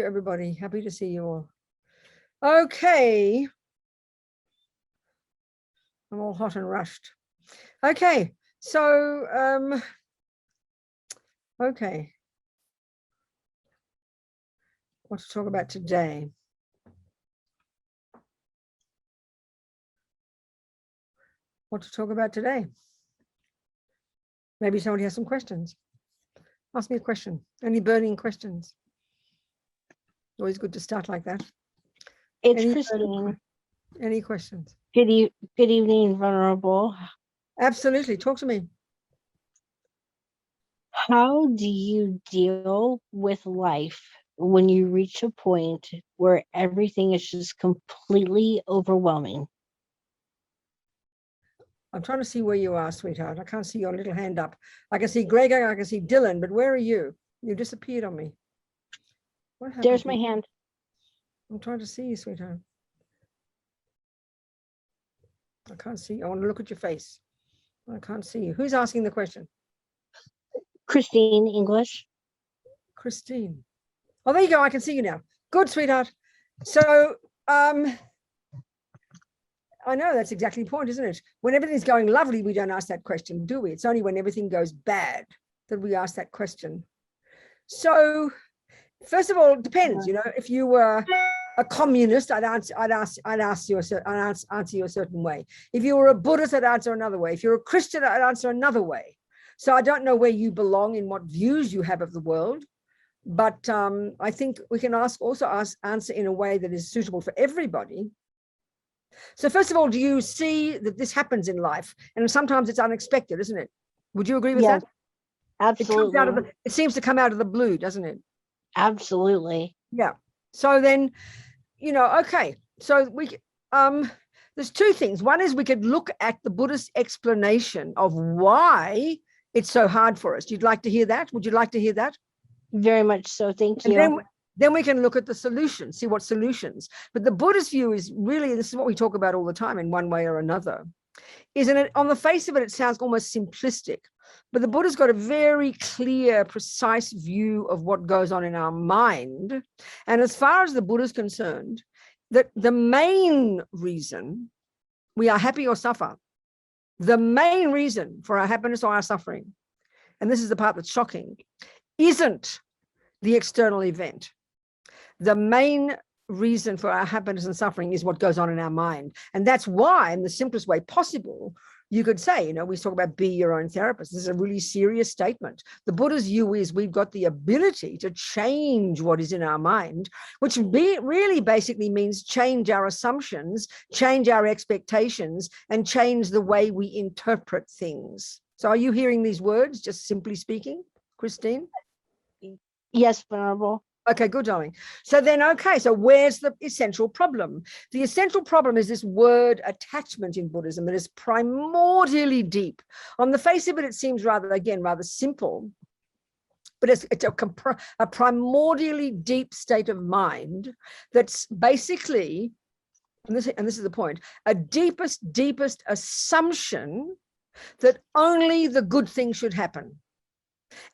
everybody. Happy to see you all. Okay. I'm all hot and rushed. Okay. So, okay. What to talk about today? What to talk about today? Maybe somebody has some questions. Ask me a question. Any burning questions? Always good to start like that. It's Christine. Any questions? Good evening, Venerable. Absolutely. Talk to me. How do you deal with life when you reach a point where everything is just completely overwhelming? I'm trying to see where you are, sweetheart. I can't see your little hand up. I can see Gregor, I can see Dylan, but where are you? You disappeared on me. What happened? There's my hand. I'm trying to see you, sweetheart. I can't see. I want to look at your face. I can't see you. Who's asking the question? Christine, English. Christine. Oh, there you go. I can see you now. Good, sweetheart. So, I know that's exactly the point, isn't it? When everything's going lovely, we don't ask that question, do we? It's only when everything goes bad that we ask that question. So, first of all, it depends. You know, if you were a communist, I'd answer you a certain way. If you were a Buddhist, I'd answer another way. If you're a Christian, I'd answer another way. So I don't know where you belong in what views you have of the world, but I think we can answer in a way that is suitable for everybody. So first of all, do you see that this happens in life? And sometimes it's unexpected, isn't it? Would you agree with that? Absolutely. It seems to come out of the blue, doesn't it? Absolutely. Yeah. So then, you know, okay. So there's two things. One is we could look at the Buddhist explanation of why it's so hard for us. You'd like to hear that? Would you like to hear that? Very much so. Thank you. Then we can look at the solutions, see what solutions. But the Buddhist view is really, this is what we talk about all the time in one way or another, isn't it? On the face of it, it sounds almost simplistic, but the Buddha's got a very clear, precise view of what goes on in our mind. And as far as the Buddha's concerned, that the main reason we are happy or suffer, the main reason for our happiness or our suffering, and this is the part that's shocking, isn't the external event. The main reason for our happiness and suffering is what goes on in our mind. And that's why, in the simplest way possible, you could say, you know, we talk about be your own therapist. This is a really serious statement. The Buddha's view is we've got the ability to change what is in our mind, which really basically means change our assumptions, change our expectations, and change the way we interpret things. So are you hearing these words, just simply speaking, Christine? Yes, Venerable. Okay, good, darling. So then, okay, so where's the essential problem? The essential problem is this word attachment in Buddhism. It is primordially deep. On the face of it, it seems rather simple, but it's a primordially deep state of mind that's basically, and this is the point, a deepest assumption that only the good things should happen.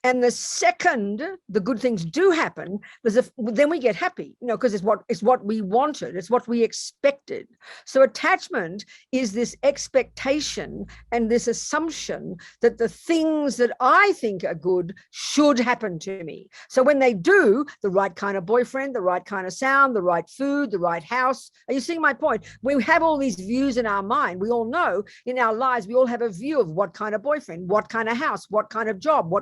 And the second the good things do happen, then we get happy, you know, because it's what we wanted, it's what we expected. So attachment is this expectation and this assumption that the things that I think are good should happen to me. So when they do, the right kind of boyfriend, the right kind of sound, the right food, the right house. Are you seeing my point? We have all these views in our mind. We all know in our lives, we all have a view of what kind of boyfriend, what kind of house, what kind of job,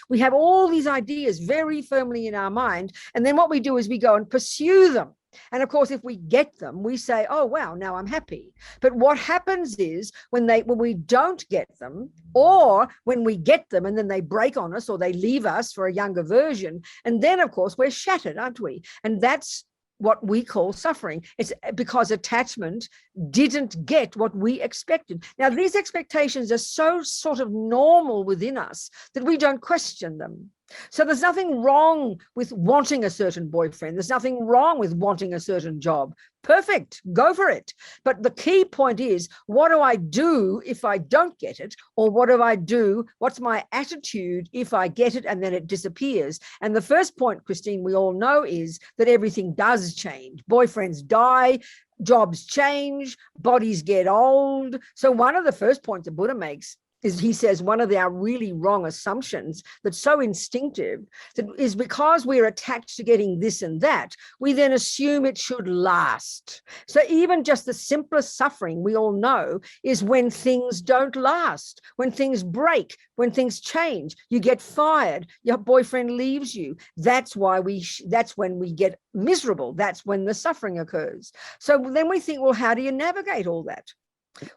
we have all these ideas very firmly in our mind. And then what we do is we go and pursue them. And of course, if we get them, we say, oh, wow, now I'm happy. But what happens is when we don't get them, or when we get them and then they break on us or they leave us for a younger version, and then, of course, we're shattered, aren't we? And that's what we call suffering. It's because attachment didn't get what we expected. Now, these expectations are so sort of normal within us that we don't question them. So there's nothing wrong with wanting a certain boyfriend. There's nothing wrong with wanting a certain job. Perfect. Go for it. But the key point is, what do I do if I don't get it? Or what do I do? What's my attitude if I get it and then it disappears? And the first point, Christine, we all know is that everything does change. Boyfriends die, jobs change, bodies get old. So one of the first points the Buddha makes is, he says, one of our really wrong assumptions that's so instinctive, that is because we're attached to getting this and that, we then assume it should last. So even just the simplest suffering, we all know, is when things don't last, when things break, when things change, you get fired, your boyfriend leaves you. That's why that's when we get miserable. That's when the suffering occurs. So then we think, well, how do you navigate all that?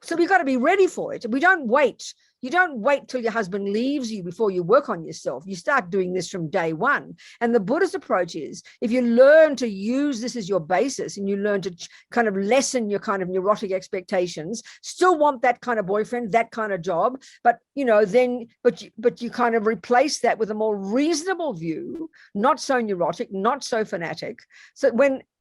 So we've got to be ready for it. We don't wait. You don't wait till your husband leaves you before you work on yourself. You start doing this from day one. And the Buddhist approach is, if you learn to use this as your basis and you learn to kind of lessen your kind of neurotic expectations, still want that kind of boyfriend, that kind of job, but but you kind of replace that with a more reasonable view, not so neurotic, not so fanatic. So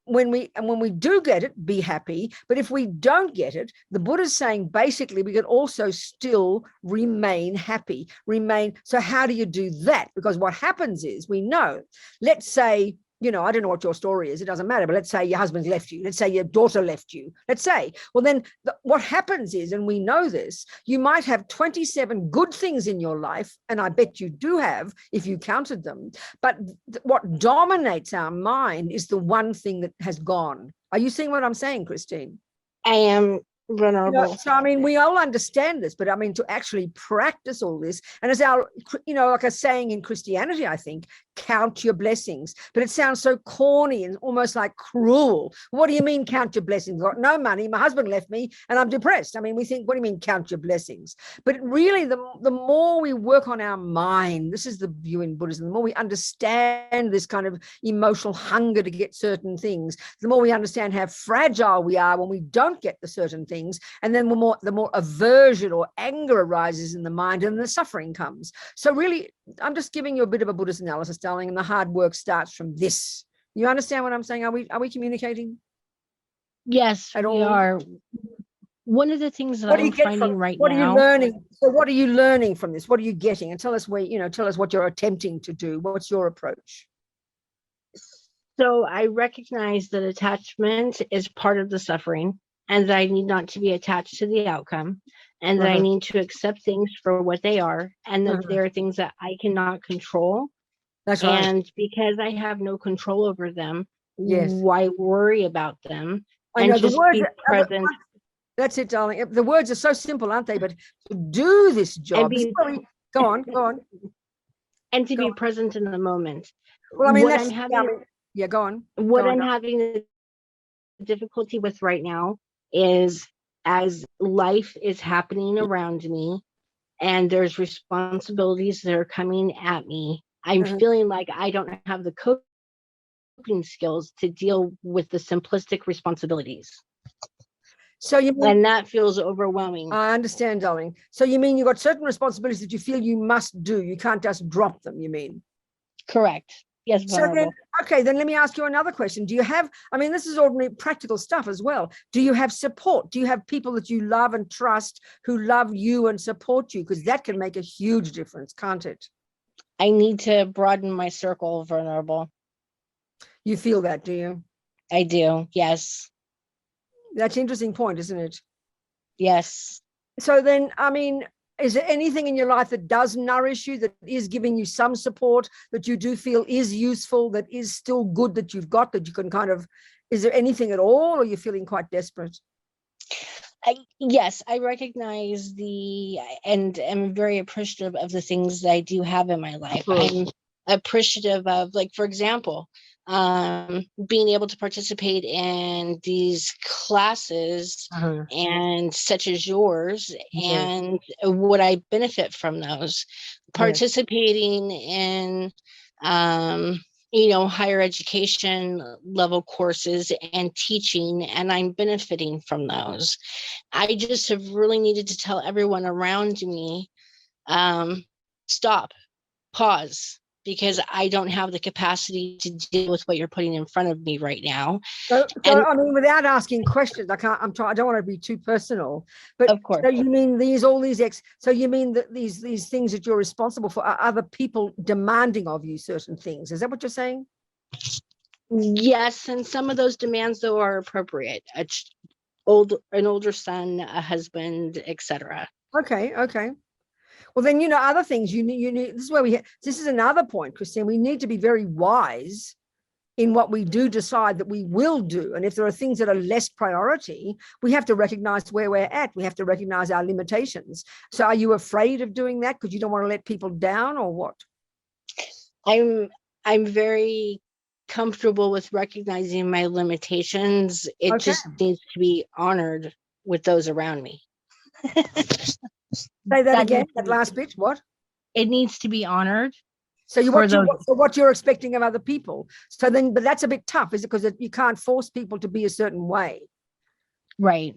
when we do get it, be happy. But if we don't get it, the Buddha's saying basically we can also still remain happy, So how do you do that? Because what happens is, we know, let's say, I don't know what your story is, it doesn't matter, but let's say your husband left you, let's say your daughter left you, let's say, well, then what happens is, and we know this, you might have 27 good things in your life, and I bet you do have, if you counted them, but what dominates our mind is the one thing that has gone. Are you seeing what I'm saying, Christine? I am vulnerable. So, I mean, we all understand this, but I mean, to actually practice all this, and as our, like a saying in Christianity, I think, count your blessings, but it sounds so corny and almost like cruel. What do you mean count your blessings? I've got no money, my husband left me, and I'm depressed. I mean, we think, what do you mean count your blessings? But really, the more we work on our mind, this is the view in Buddhism, the more we understand this kind of emotional hunger to get certain things, the more we understand how fragile we are when we don't get the certain things, and then the more aversion or anger arises in the mind, and the suffering comes. So really, I'm just giving you a bit of a Buddhist analysis, darling, and the hard work starts from this. You understand what I'm saying? Are we communicating? Yes, At we all? are. One of the things that What do you I'm get finding from, right what are you now, learning? So what are you learning from this? What are you getting? And tell us tell us what you're attempting to do. What's your approach? so I recognize that attachment is part of the suffering, and that I need not to be attached to the outcome, and that I need to accept things for what they are, and that there are things that I cannot control. That's right. And because I have no control over them, Yes. why worry about them? I And know the just words. be present That's it, darling. The words are so simple, aren't they? But to do this and job, be go on, go on, and to go be on. present in the moment. Well, I mean, What I'm having yeah, go on, what go on. I'm having the difficulty with right now is, as life is happening around me and there's responsibilities that are coming at me, I'm feeling like I don't have the coping skills to deal with the simplistic responsibilities. So you mean, And that feels overwhelming. I understand, darling. So you mean you've got certain responsibilities that you feel you must do. You can't just drop them, you mean? Correct. Yes, So then, vulnerable. okay, then let me ask you another question. Do you have, I mean, this is ordinary practical stuff as well. Do you have support? Do you have people that you love and trust who love you and support you? Because that can make a huge difference, can't it? I need to broaden my circle, vulnerable. You feel that, do you? I do. Yes. That's an interesting point, isn't it? Yes. So then, I mean, is there anything in your life that does nourish you, that is giving you some support, that you do feel is useful, that is still good, that you've got, that you can kind of, is there anything at all, or are you feeling quite desperate? Yes, I recognize and am very appreciative of the things that I do have in my life. I'm appreciative of, like, for example, being able to participate in these classes and such as yours, and would I benefit from those, participating in higher education level courses and teaching, and I'm benefiting from those. I just have really needed to tell everyone around me, stop, pause, because I don't have the capacity to deal with what you're putting in front of me right now. So And I mean, without asking questions, I can't. I don't want to be too personal, but of course, so you mean so you mean that these things that you're responsible for are other people demanding of you certain things? Is that what you're saying? yes, and some of those demands though are appropriate. An older son, a husband, etc. Okay, okay. Well, then other things you need. This is where this is another point, Christine. We need to be very wise in what we do decide that we will do. And if there are things that are less priority, we have to recognize where we're at. We have to recognize our limitations. So are you afraid of doing that because you don't want to let people down, or what? I'm very comfortable with recognizing my limitations. It Okay. just needs to be honored with those around me. Say that again, that last bit. What? It needs to be honored. So what you're expecting of other people. So then, but that's a bit tough, is it? Because you can't force people to be a certain way. Right.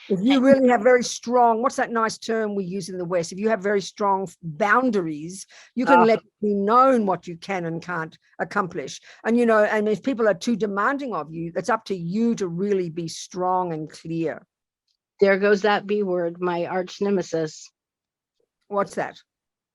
If you really have very strong, what's that nice term we use in the West? If you have very strong boundaries, you can let it be known what you can and can't accomplish. And, and if people are too demanding of you, that's up to you to really be strong and clear. There goes that B word, my arch nemesis. What's that?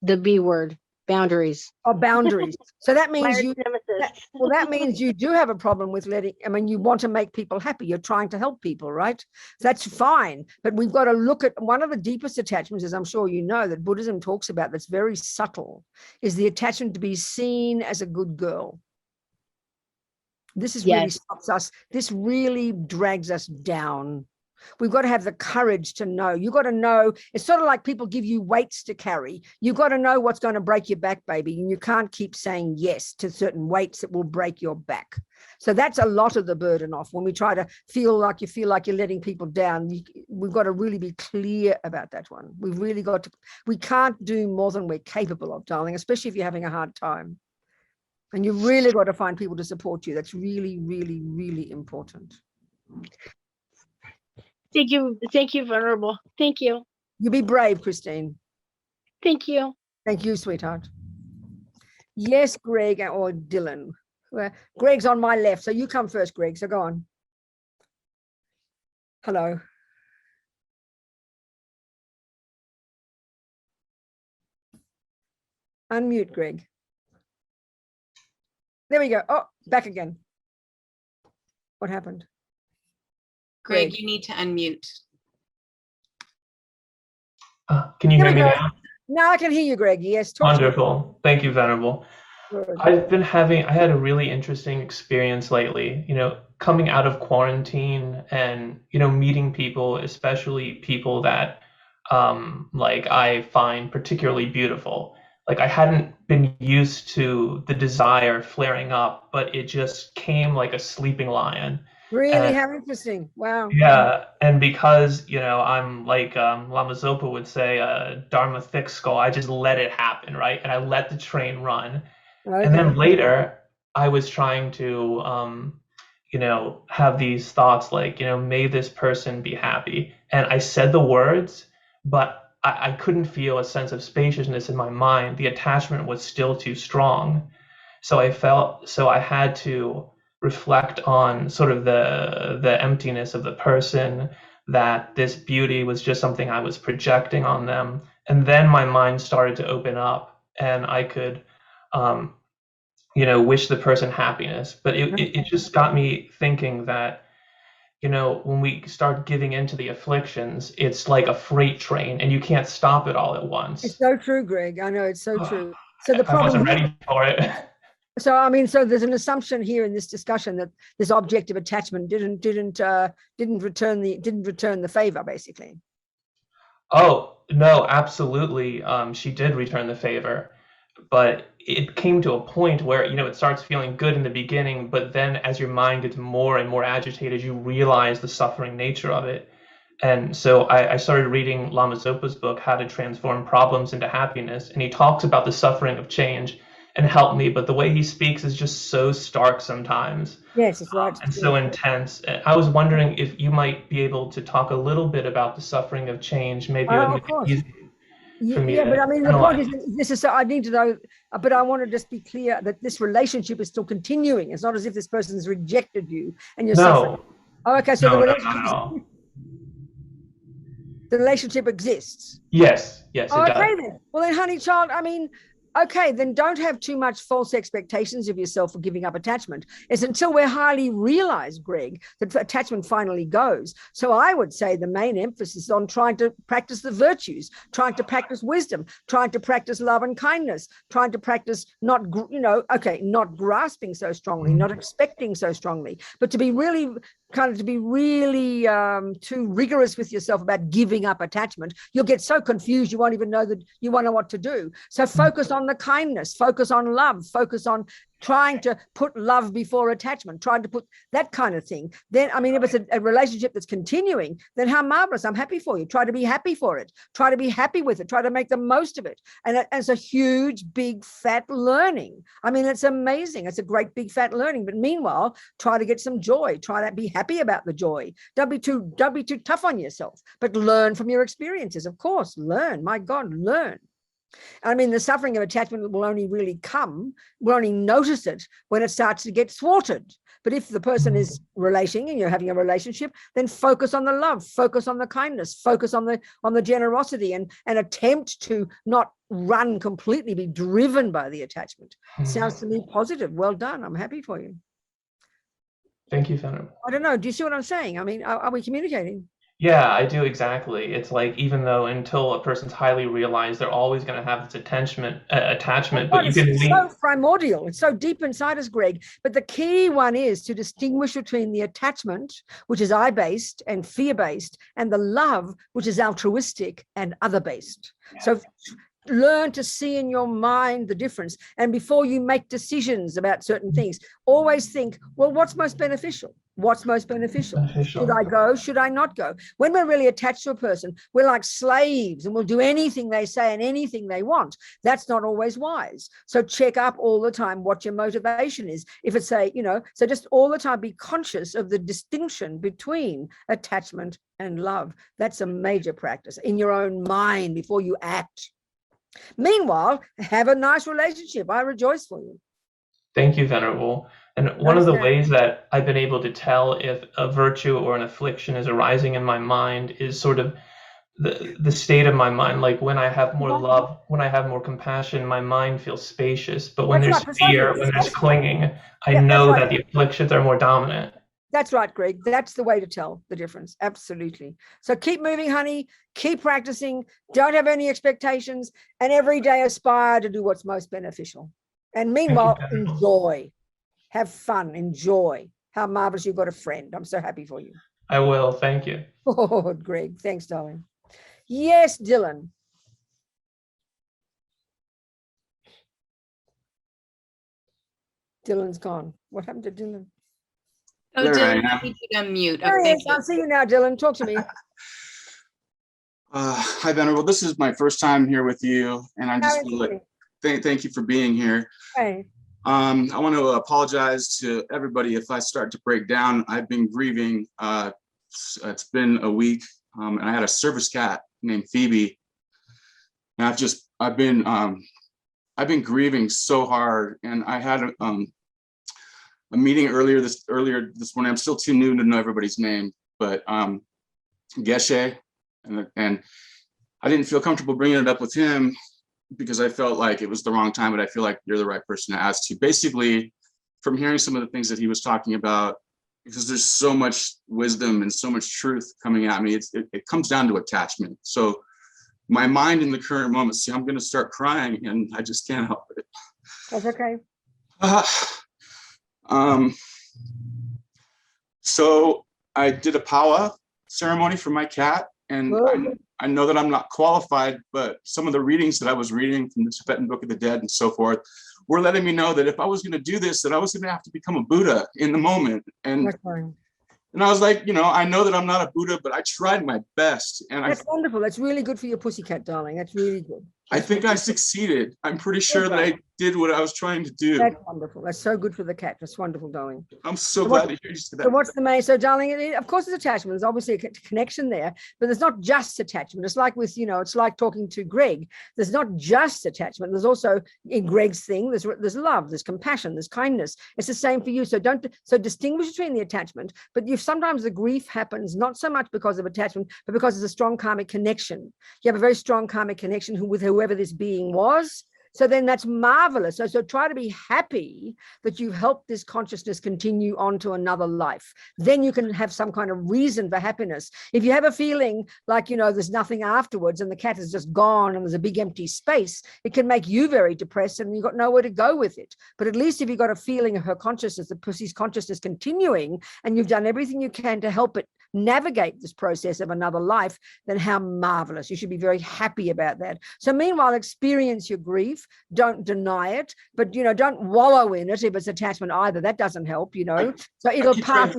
The B word, boundaries. Oh, boundaries. So that means that means you do have a problem with you want to make people happy. You're trying to help people, right? That's fine. But we've got to look at one of the deepest attachments, as I'm sure you know, that Buddhism talks about, that's very subtle, is the attachment to be seen as a good girl. This is really stops us. This really drags us down. We've got to have the courage to know. You've got to know. It's sort of like people give you weights to carry. You've got to know what's going to break your back, baby. And you can't keep saying yes to certain weights that will break your back. So that's a lot of the burden off. When we try to feel like you're letting people down, we've got to really be clear about that one. We've really got to, we can't do more than we're capable of, darling, especially if you're having a hard time. And you've really got to find people to support you. That's really, really, really important. Thank you, Venerable. Thank you. You be brave, Christine. Thank you. Thank you, sweetheart. Yes, Greg or Dylan. Greg's on my left, so you come first, Greg. So go on. Hello. Unmute, Greg. There we go. Oh, back again. What happened? Greg, you need to unmute. Can you hear me now? Now I can hear you, Greg. Yes. Wonderful. Thank you, Venerable. Good. I had a really interesting experience lately, coming out of quarantine and, meeting people, especially people that I find particularly beautiful. Like, I hadn't been used to the desire flaring up, but it just came like a sleeping lion. Really? How interesting. Wow. Yeah, and because, I'm like Lama Zopa would say, Dharma thick skull, I just let it happen, right? And I let the train run. Okay. And then later, I was trying to, have these thoughts like, may this person be happy. And I said the words, but I couldn't feel a sense of spaciousness in my mind. The attachment was still too strong. So I had to reflect on sort of the emptiness of the person, that this beauty was just something I was projecting on them. And then my mind started to open up and I could, wish the person happiness. But it just got me thinking that, when we start giving into the afflictions, it's like a freight train and you can't stop it all at once. It's so true, Greg. I know, it's so true. So the problem, I wasn't ready for it. So there's an assumption here in this discussion that this object of attachment didn't return the favor, basically. Oh, no, absolutely. She did return the favor, but it came to a point where, it starts feeling good in the beginning, but then as your mind gets more and more agitated, you realize the suffering nature of it. And so I started reading Lama Zopa's book, How to Transform Problems into Happiness, and he talks about the suffering of change and helped me, but the way he speaks is just so stark sometimes. Yes, it's right. And so intense. I was wondering if you might be able to talk a little bit about the suffering of change, maybe of course. for me Yeah, to but I mean, the point analyze. is, this is so I need to know, but I want to just be clear that this relationship is still continuing. It's not as if this person's rejected you and you're suffering. No, Oh, okay, so no, not at all. the relationship exists. Yes, yes, it Oh, does. okay then. Well then, honey child, I mean, okay, then don't have too much false expectations of yourself for giving up attachment. It's until we're highly realized, Greg, that attachment finally goes. So I would say the main emphasis is on trying to practice the virtues, trying to practice wisdom, trying to practice love and kindness, trying to practice not, not grasping so strongly, not expecting so strongly, but to be really too rigorous with yourself about giving up attachment. You'll get so confused you won't even know that you won't know what to do. So focus on the kindness, focus on love, focus on trying to put love before attachment, trying to put that kind of thing. Then, I mean, if it's a relationship that's continuing, then how marvelous. I'm happy for you. Try to be happy for it. Try to be happy with it. Try to make the most of it. And it's a huge, big, fat learning. I mean, it's amazing. It's a great, big, fat learning. But meanwhile, try to get some joy. Try to be happy about the joy. Don't be too tough on yourself, but learn from your experiences. Of course, learn. My God, learn. I mean, the suffering of attachment will only really come, we'll only notice it when it starts to get thwarted. But if the person is relating and you're having a relationship, then focus on the love, focus on the kindness, focus on the generosity, and attempt to not run completely, be driven by the attachment. Sounds to me positive. Well done. I'm happy for you. Thank you, Venerable. I don't know. Do you see what I'm saying? I mean, are we communicating? Yeah, I do exactly. It's like even though until a person's highly realized, they're always going to have this attachment, but you can it's leave. so primordial. It's so deep inside us, Greg. But the key one is to distinguish between the attachment, which is I-based and fear-based, and the love, which is altruistic and other-based. So learn to see in your mind the difference. And before you make decisions about certain things, always think, well, what's most beneficial? What's most beneficial? Should I go? Should I not go? When we're really attached to a person, we're like slaves and we'll do anything they say and anything they want. That's not always wise. So check up all the time what your motivation is. If it's so just all the time be conscious of the distinction between attachment and love. That's a major practice in your own mind before you act. Meanwhile, have a nice relationship. I rejoice for you. Thank you, Venerable. And one of the ways that I've been able to tell if a virtue or an affliction is arising in my mind is sort of the state of my mind. Like when I have more love, when I have more compassion, my mind feels spacious. But when there's fear, when there's clinging, I know that the afflictions are more dominant. That's right, Greg. That's the way to tell the difference. Absolutely. So keep moving, honey. Keep practicing. Don't have any expectations. And every day aspire to do what's most beneficial. And meanwhile, enjoy. Have fun. Enjoy. How marvelous you've got a friend. I'm so happy for you. I will. Thank you. Oh, Greg. Thanks, darling. Yes, Dylan. Dylan's gone. What happened to Dylan? Oh, Dylan, I need you to unmute. There he is. I'll see you now, Dylan. Talk to me. Hi, Venerable. This is my first time here with you, and I just want to thank you for being here. Hey. I want to apologize to everybody if I start to break down. I've been grieving. It's been a week, and I had a service cat named Phoebe, and I've been grieving so hard. And I had a meeting earlier this morning. I'm still too new to know everybody's name, but Geshe, and I didn't feel comfortable bringing it up with him because I felt like it was the wrong time, but I feel like you're the right person to ask to. Basically, from hearing some of the things that he was talking about, because there's so much wisdom and so much truth coming at me, it comes down to attachment. So my mind in the current moment, see, I'm going to start crying and I just can't help it. That's okay. So I did a powwow ceremony for my cat, and I know that I'm not qualified, but some of the readings that I was reading from the Tibetan Book of the Dead and so forth were letting me know that if I was going to do this, that I was going to have to become a Buddha in the moment. And I was like, I know that I'm not a Buddha, but I tried my best. And that's wonderful. That's really good for your pussycat, darling. That's really good. I think I succeeded. I'm pretty sure that did what I was trying to do. That's wonderful. That's so good for the cat. That's wonderful, darling. I'm so glad to hear you say that. So what's the main? So, darling, of course, there's attachment. There's obviously a connection there, but there's not just attachment. It's like with, it's like talking to Greg. There's not just attachment. There's also, in Greg's thing, there's love, there's compassion, there's kindness. It's the same for you. So distinguish between the attachment. But sometimes the grief happens not so much because of attachment, but because there's a strong karmic connection. You have a very strong karmic connection with whoever this being was. So then that's marvelous. So try to be happy that you've helped this consciousness continue on to another life. Then you can have some kind of reason for happiness. If you have a feeling like, there's nothing afterwards and the cat is just gone and there's a big empty space, it can make you very depressed and you've got nowhere to go with it. But at least if you've got a feeling of her consciousness, the pussy's consciousness continuing, and you've done everything you can to help it navigate this process of another life, then how marvelous. You should be very happy about that. So meanwhile, experience your grief. Don't deny it, but don't wallow in it if it's attachment either. That doesn't help, so it'll pass.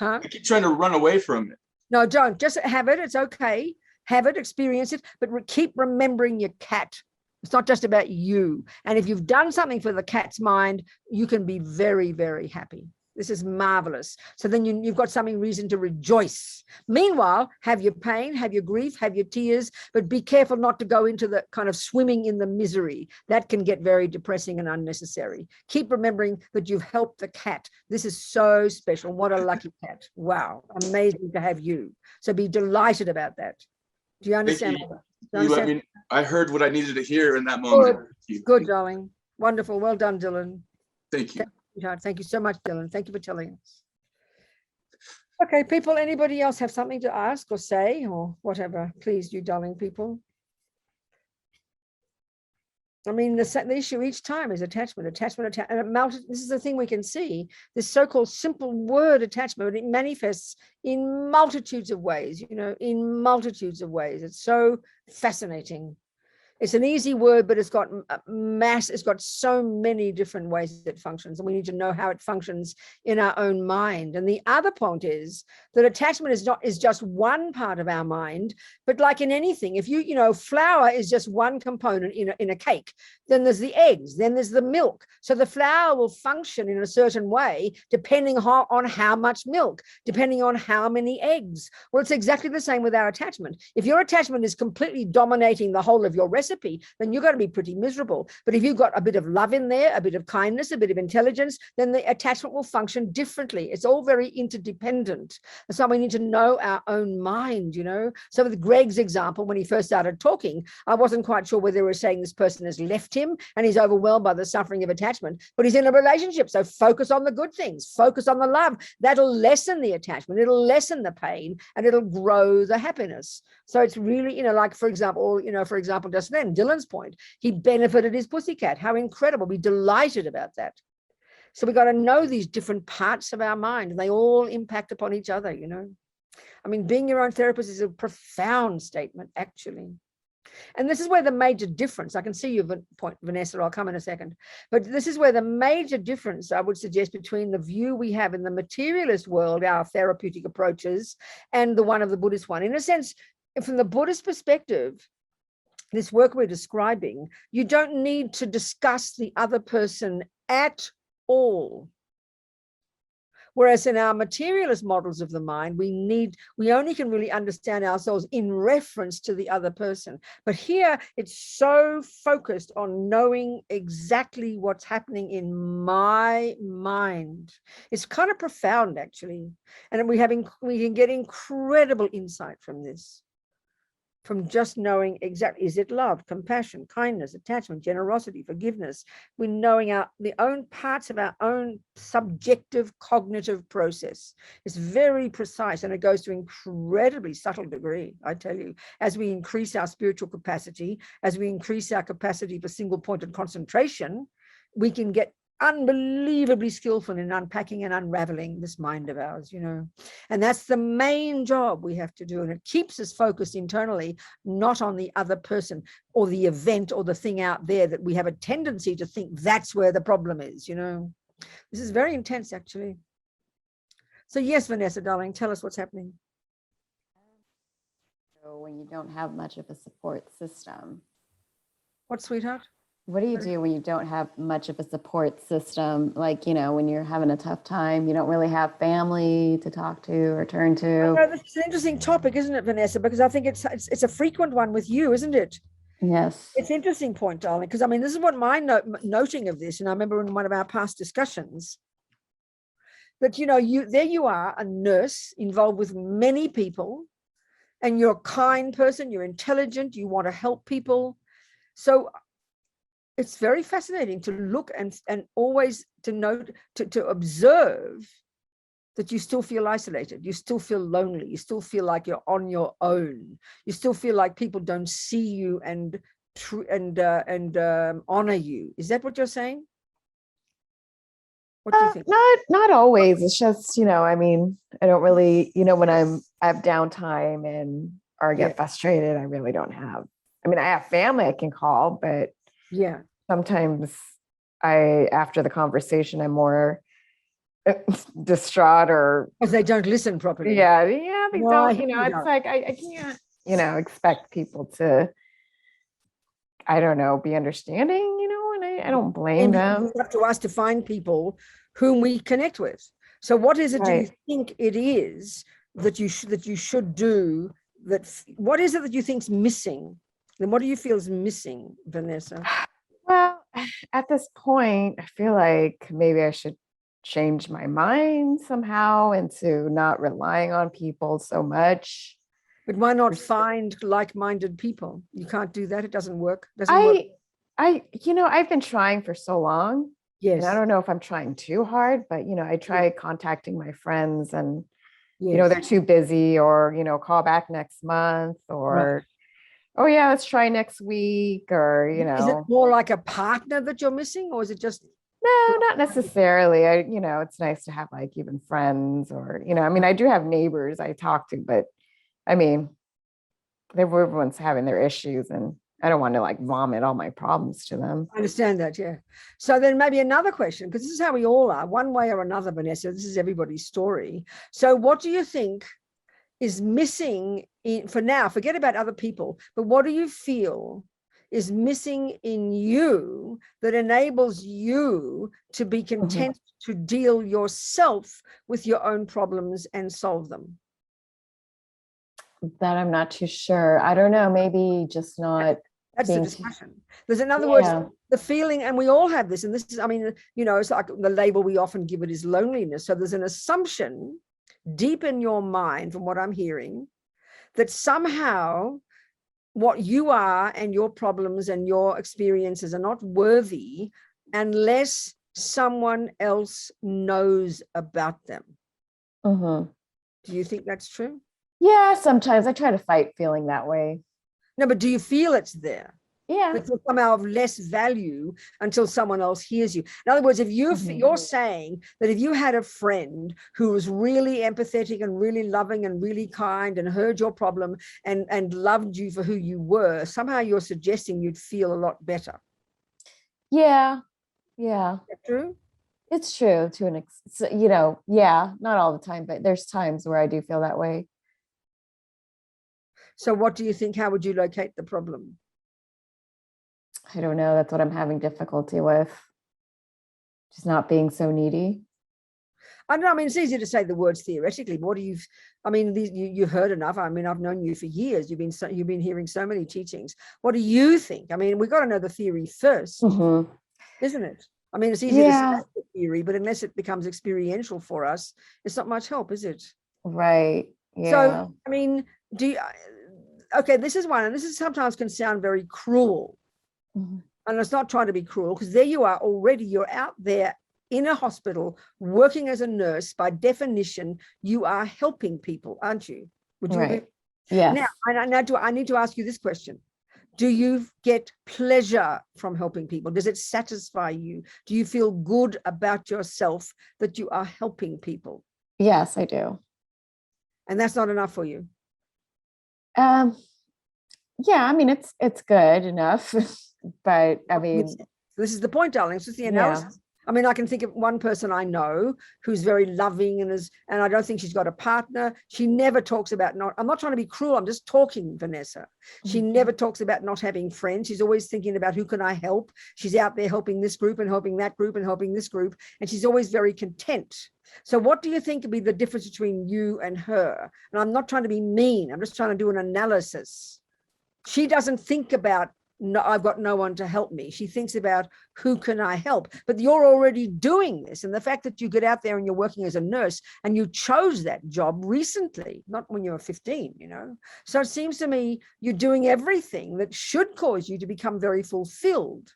I keep trying to run away from it. No, don't. Just have it. It's okay. Have it, experience it, but keep remembering your cat. It's not just about you. And if you've done something for the cat's mind, you can be very, very happy. This is marvelous. So then you've got something reason to rejoice. Meanwhile, have your pain, have your grief, have your tears, but be careful not to go into the kind of swimming in the misery. That can get very depressing and unnecessary. Keep remembering that you've helped the cat. This is so special. What a lucky cat. Wow. Amazing to have you. So be delighted about that. Do you understand? I heard what I needed to hear in that moment. Good, darling. Wonderful. Well done, Dylan. Thank you. Thank you so much, Dylan. Thank you for telling us. Okay, people, anybody else have something to ask or say or whatever? Please, you darling people. I mean, the issue each time is attachment, and it melted. This is the thing we can see, this so-called simple word attachment, but it manifests in multitudes of ways, in multitudes of ways. It's so fascinating. It's an easy word, but it's got it's got so many different ways it functions, and we need to know how it functions in our own mind. And the other point is that attachment is just one part of our mind, but like in anything, if flour is just one component in a cake, then there's the eggs, then there's the milk. So the flour will function in a certain way depending on how much milk, depending on how many eggs. Well, it's exactly the same with our attachment. If your attachment is completely dominating the whole of your recipe, then you're going to be pretty miserable. But if you've got a bit of love in there, a bit of kindness, a bit of intelligence, then the attachment will function differently. It's all very interdependent. And so we need to know our own mind, So with Greg's example, when he first started talking, I wasn't quite sure whether they were saying this person has left him and he's overwhelmed by the suffering of attachment, but he's in a relationship. So focus on the good things, focus on the love. That'll lessen the attachment, it'll lessen the pain, and it'll grow the happiness. So it's really, like, for example, just then, Dylan's point, he benefited his pussycat. How incredible. Be delighted about that. So we got to know these different parts of our mind, and they all impact upon each other, I mean, being your own therapist is a profound statement, actually. And this is where the major difference, I can see your point, Vanessa, I'll come in a second, but this is where the major difference, I would suggest, between the view we have in the materialist world, our therapeutic approaches, and the one of the Buddhist one. In a sense, from the Buddhist perspective, this work we're describing, you don't need to discuss the other person at all. Whereas in our materialist models of the mind, we only can really understand ourselves in reference to the other person. But here it's so focused on knowing exactly what's happening in my mind. It's kind of profound, actually. And we can get incredible insight from this. From just knowing exactly, is it love, compassion, kindness, attachment, generosity, forgiveness? We're knowing the own parts of our own subjective cognitive process. It's very precise, and it goes to incredibly subtle degree, I tell you. As we increase our spiritual capacity, as we increase our capacity for single-pointed concentration, we can get unbelievably skillful in unpacking and unraveling this mind of ours, and that's the main job we have to do. And it keeps us focused internally, not on the other person or the event or the thing out there that we have a tendency to think that's where the problem is. This is very intense, actually. So yes, Vanessa, darling, tell us what's happening. So when you don't have much of a support system. What, sweetheart? What do you do when you don't have much of a support system? Like, when you're having a tough time, you don't really have family to talk to or turn to. No, this is an interesting topic, isn't it, Vanessa? Because I think it's a frequent one with you, isn't it? Yes. It's an interesting point, darling, because I mean, this is what my noting of this, and I remember in one of our past discussions that, there you are, a nurse involved with many people, and you're a kind person, you're intelligent, you want to help people. So it's very fascinating to look and always to note, to observe that you still feel isolated, you still feel lonely, you still feel like you're on your own, you still feel like people don't see you and honor you. Is that what you're saying? What do you think? Not always. It's just, I don't really, when I have downtime or get frustrated, I really don't have. I have family I can call, but yeah, sometimes after the conversation, I'm more distraught or because they don't listen properly. They don't. It's like I can't, expect people to, I don't know, be understanding. And I don't blame them. It's up to us to find people whom we connect with. So, what is it do you think it is that you should do? What is it that you think's missing? And what do you feel is missing, Vanessa? Well, at this point, I feel like maybe I should change my mind somehow into not relying on people so much. But why not find like-minded people? You can't do that. It doesn't work. I've been trying for so long. Yes. And I don't know if I'm trying too hard, but I try contacting my friends and they're too busy, or call back next month, or oh yeah, let's try next week, or Is it more like a partner that you're missing, or is it just? No, not necessarily. It's nice to have like even friends, or I do have neighbors I talk to, but everyone's having their issues, and I don't want to like vomit all my problems to them. I understand that, yeah. So then maybe another question, because this is how we all are, one way or another, Vanessa. This is everybody's story. So what do you think is missing for now? Forget about other people, but what do you feel is missing in you that enables you to be content to deal yourself with your own problems and solve them? That I'm not too sure. I don't know. Maybe just not. That's the discussion. There's another words, the feeling, and we all have this, and this is, it's like the label we often give it is loneliness. So there's an assumption deep in your mind, from what I'm hearing, that somehow what you are and your problems and your experiences are not worthy unless someone else knows about them. Do you think that's true? Yeah, sometimes I try to fight feeling that way. No, but do you feel it's there? Yeah. It's somehow of less value until someone else hears you. In other words, if you're saying that if you had a friend who was really empathetic and really loving and really kind and heard your problem and loved you for who you were, somehow you're suggesting you'd feel a lot better. Yeah. Yeah. Is that true? It's true to an extent, not all the time, but there's times where I do feel that way. So what do you think? How would you locate the problem? I don't know. That's what I'm having difficulty with. Just not being so needy. I know. It's easy to say the words theoretically, but what do you've heard enough. I've known you for years. You've been hearing so many teachings. What do you think? We've got to know the theory first, isn't it? It's easy to say the theory, but unless it becomes experiential for us, it's not much help, is it? Right. Yeah. So, do you, okay, this is one, and this is sometimes can sound very cruel. And it's not trying to be cruel, because there you are already, you're out there in a hospital working as a nurse. By definition, you are helping people, aren't you? Would you agree? Yes. Now, I need to ask you this question. Do you get pleasure from helping people? Does it satisfy you? Do you feel good about yourself that you are helping people? Yes, I do. And that's not enough for you? Yeah, it's good enough, but this is the point, darling. This is the analysis. I mean, I can think of one person I know who's very loving and I don't think she's got a partner. She never talks about I'm not trying to be cruel. I'm just talking, Vanessa. She never talks about not having friends. She's always thinking about who can I help? She's out there helping this group and helping that group and helping this group. And she's always very content. So what do you think would be the difference between you and her? And I'm not trying to be mean. I'm just trying to do an analysis. She doesn't think about, no, I've got no one to help me. She thinks about who can I help? But you're already doing this. And the fact that you get out there and you're working as a nurse and you chose that job recently, not when you were 15, you know? So it seems to me you're doing everything that should cause you to become very fulfilled.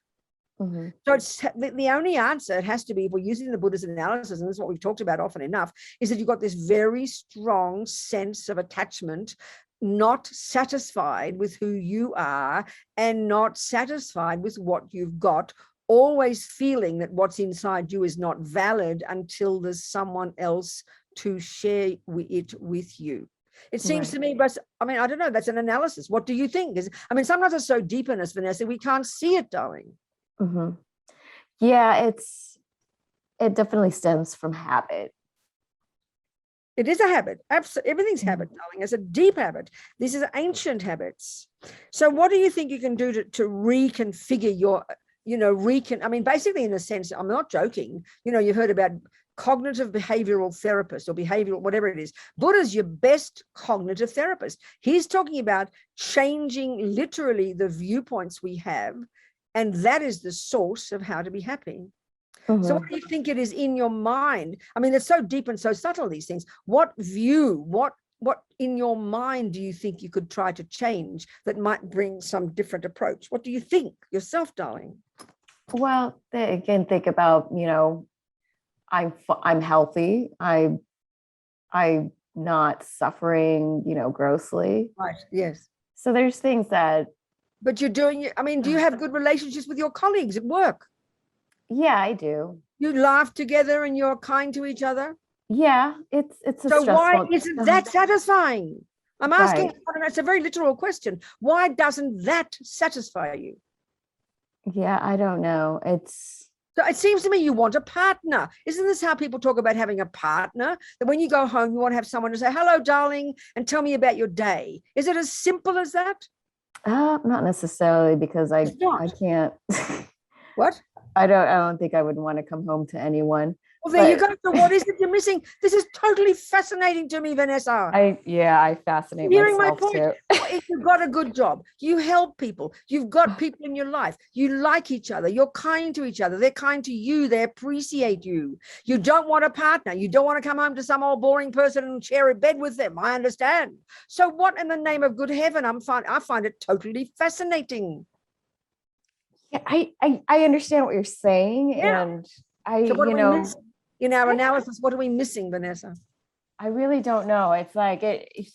So it's the only answer, it has to be, if we're using the Buddha's analysis, and this is what we've talked about often enough, is that you've got this very strong sense of attachment, not satisfied with who you are and not satisfied with what you've got, always feeling that what's inside you is not valid until there's someone else to share it with you. It seems to me, but I mean, I don't know, that's an analysis. What do you think? I mean, sometimes it's so deep in us, Vanessa, we can't see it, darling. Yeah, it definitely stems from habit. It is a habit. Absolutely, everything's habit, darling. It's a deep habit. These are ancient habits. So what do you think you can do to reconfigure your, I mean, basically, in a sense, I'm not joking. You've heard about cognitive behavioral therapist or behavioral, whatever it is. Buddha's your best cognitive therapist. He's talking about changing literally the viewpoints we have. And that is the source of how to be happy. So what do you think it is in your mind? I mean, it's so deep and so subtle, these things. What view, what in your mind do you think you could try to change that might bring some different approach? What do you think yourself, darling? Well, again, think about, I'm healthy. I'm not suffering, grossly. Right. Yes. So there's things that. But you're doing, I mean, do you have good relationships with your colleagues at work? Yeah, I do. You laugh together and you're kind to each other? Yeah, it's a so stressful. Why isn't that satisfying? I'm asking, Right. It's a very literal question. Why doesn't that satisfy you? Yeah, I don't know. So it seems to me you want a partner. Isn't this how people talk about having a partner? That when you go home, you want to have someone to say, hello, darling, and tell me about your day. Is it as simple as that? Not necessarily, because I can't. What? I don't think I would want to come home to anyone. Well, there you go. So what is it you're missing? This is totally fascinating to me, Vanessa. I fascinate Hearing myself my point, too. if you've got a good job, you help people, you've got people in your life, you like each other, you're kind to each other, they're kind to you, they appreciate you. You don't want a partner, you don't want to come home to some old boring person and share a bed with them. I understand. So what in the name of good heaven? I find it totally fascinating. Yeah, I understand what you're saying, and so what in our analysis, what are we missing, Vanessa? I really don't know. It's like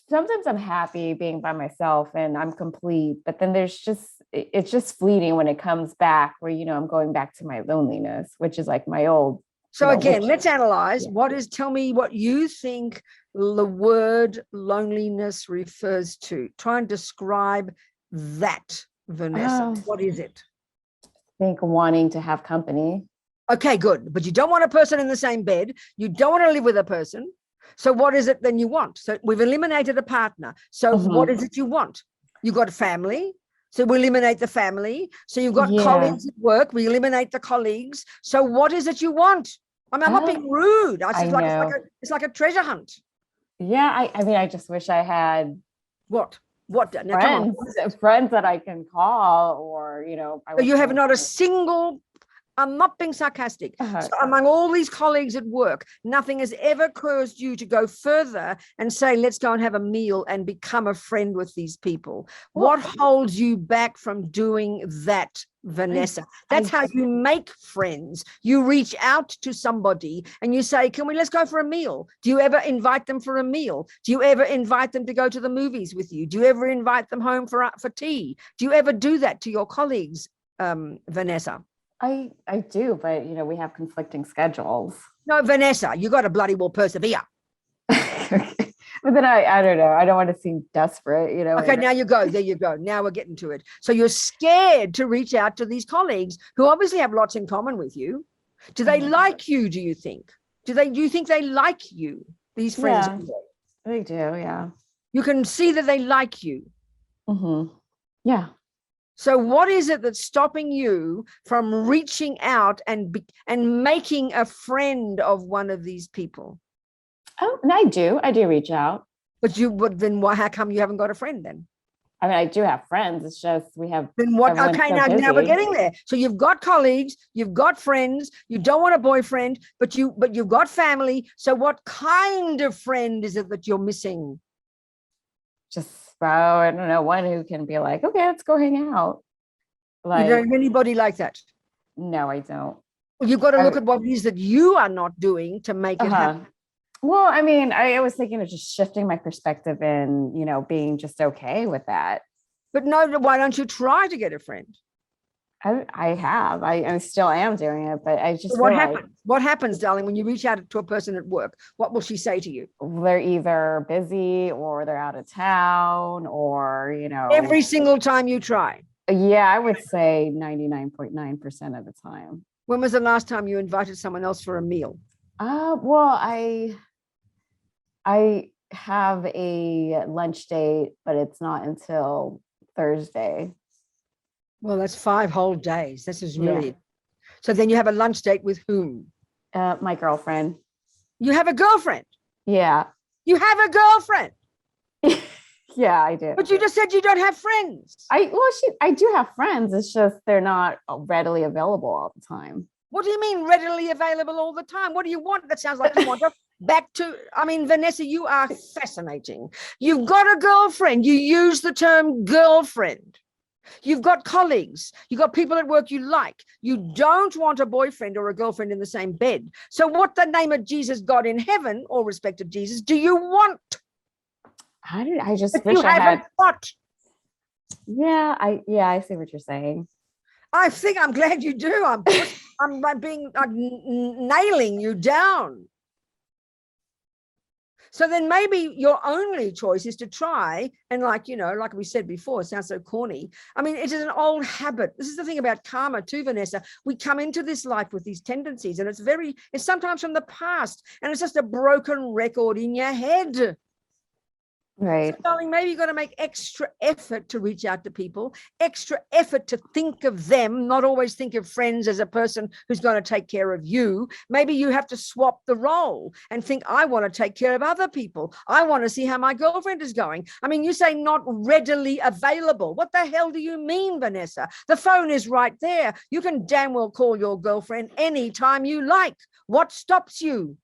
sometimes I'm happy being by myself and I'm complete, but then it's just fleeting when it comes back, where I'm going back to my loneliness, which is like my old. So again, let's analyze tell me what you think the word loneliness refers to. Try and describe that, Vanessa. What is it? I think wanting to have company. Okay, good. But you don't want a person in the same bed. You don't want to live with a person. So what is it then you want? So we've eliminated a partner. So what is it you want? You got a family. So we eliminate the family. So you've got colleagues at work. We eliminate the colleagues. So what is it you want? I mean, I'm not being rude. It's like a treasure hunt. Yeah, I mean, I just wish I had what? Now, friends that I can call, or so you have not a single. I'm not being sarcastic. So among all these colleagues at work, nothing has ever caused you to go further and say, let's go and have a meal and become a friend with these people. What holds you back from doing that, Vanessa? That's how you make friends. You reach out to somebody and you say, let's go for a meal? Do you ever invite them for a meal? Do you ever invite them to go to the movies with you? Do you ever invite them home for tea? Do you ever do that to your colleagues, Vanessa? I do, but we have conflicting schedules. No, Vanessa, you got to bloody well persevere. But then I don't know. I don't want to seem desperate, Okay, now you go. There you go. Now we're getting to it. So you're scared to reach out to these colleagues who obviously have lots in common with you. Do they like you, do you think? Do you think they like you, these friends? Yeah, they do, yeah. You can see that they like you. Yeah. So what is it that's stopping you from reaching out and making a friend of one of these people? Oh, and I do reach out. But then why? How come you haven't got a friend then? I mean, I do have friends. It's just we have. Then what? everyone's Okay, so now we're busy. getting there. So you've got colleagues, you've got friends, you don't want a boyfriend, but you've got family. So what kind of friend is it that you're missing? Just, I don't know, one who can be like, okay, let's go hang out. Like, You don't have anybody like that. no, I don't. Well, you've got to look at what it is that you are not doing to make it happen. Well, I mean, I was thinking of just shifting my perspective and, being just okay with that. But no, why don't you try to get a friend? I still am doing it, but I just So what happens? What happens, darling, when you reach out to a person at work? What will she say to you? They're either busy or they're out of town or, Every single time you try. Yeah, I would say 99.9% of the time. When was the last time you invited someone else for a meal? Well, I have a lunch date, but it's not until Thursday. Well, that's 5 whole days. This is really So then you have a lunch date with whom? My girlfriend. You have a girlfriend. Yeah. You have a girlfriend. Yeah, I do. But you just said you don't have friends. I do have friends. It's just they're not readily available all the time. What do you mean readily available all the time? What do you want? That sounds like you want to Vanessa, you are fascinating. You've got a girlfriend. You use the term girlfriend. You've got colleagues. You've got people at work you like. You don't want a boyfriend or a girlfriend in the same bed. So what the name of Jesus, God in heaven, all respect of Jesus, do you want? I just If wish you I haven't had. got. I see what you're saying. I think I'm glad you do. I'm nailing you down. So then maybe your only choice is to try and like we said before, it sounds so corny. I mean, it is an old habit. This is the thing about karma too, Vanessa. We come into this life with these tendencies and it's sometimes from the past and it's just a broken record in your head. Right. So, darling, maybe you've got to make extra effort to reach out to people, extra effort to think of them, not always think of friends as a person who's going to take care of you. Maybe you have to swap the role and think, I want to take care of other people. I want to see how my girlfriend is going. I mean, you say not readily available. What the hell do you mean, Vanessa? The phone is right there. You can damn well call your girlfriend anytime you like. What stops you?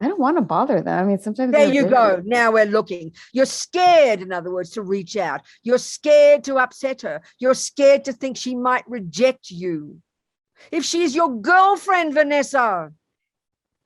I don't want to bother them. I mean, sometimes there you go. Now we're looking. You're scared, in other words, to reach out. You're scared to upset her. You're scared to think she might reject you. If she's your girlfriend, Vanessa.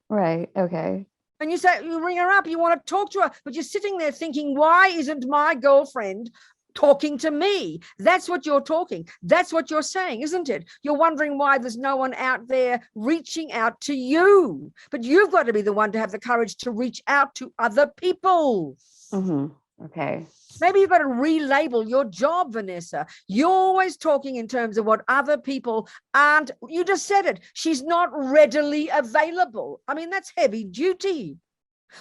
Right. Okay. And you ring her up, you want to talk to her, but you're sitting there thinking, why isn't my girlfriend talking to me? That's what you're talking. That's what you're saying, isn't it? You're wondering why there's no one out there reaching out to you. But you've got to be the one to have the courage to reach out to other people. Okay. Maybe you've got to relabel your job, Vanessa. You're always talking in terms of what other people aren't. You just said it. She's not readily available. I mean, that's heavy duty.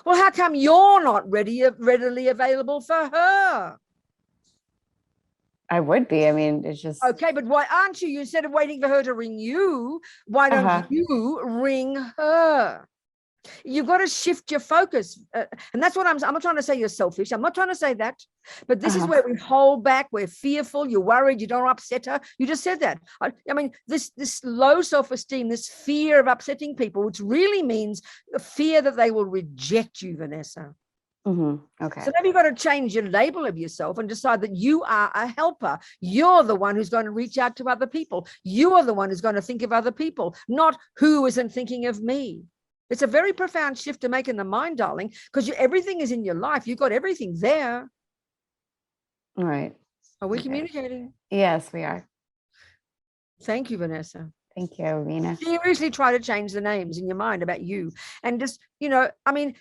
Well, how come you're not readily available for her? I would be. I mean, it's just. Okay, but why aren't you? Instead of waiting for her to ring you, why don't you ring her? You've got to shift your focus. And that's what I'm not trying to say you're selfish. I'm not trying to say that. But this is where we hold back. We're fearful. You're worried. You don't upset her. You just said that. I mean, this low self-esteem, this fear of upsetting people, which really means the fear that they will reject you, Vanessa. Okay. So maybe you've got to change your label of yourself and decide that you are a helper. You're the one who's going to reach out to other people. You are the one who's going to think of other people, not who isn't thinking of me. It's a very profound shift to make in the mind, darling, because everything is in your life. You've got everything there. All right. Are we communicating? Yes, we are. Thank you, Vanessa. Thank you, Robina. Seriously try to change the names in your mind about you. And just, I mean,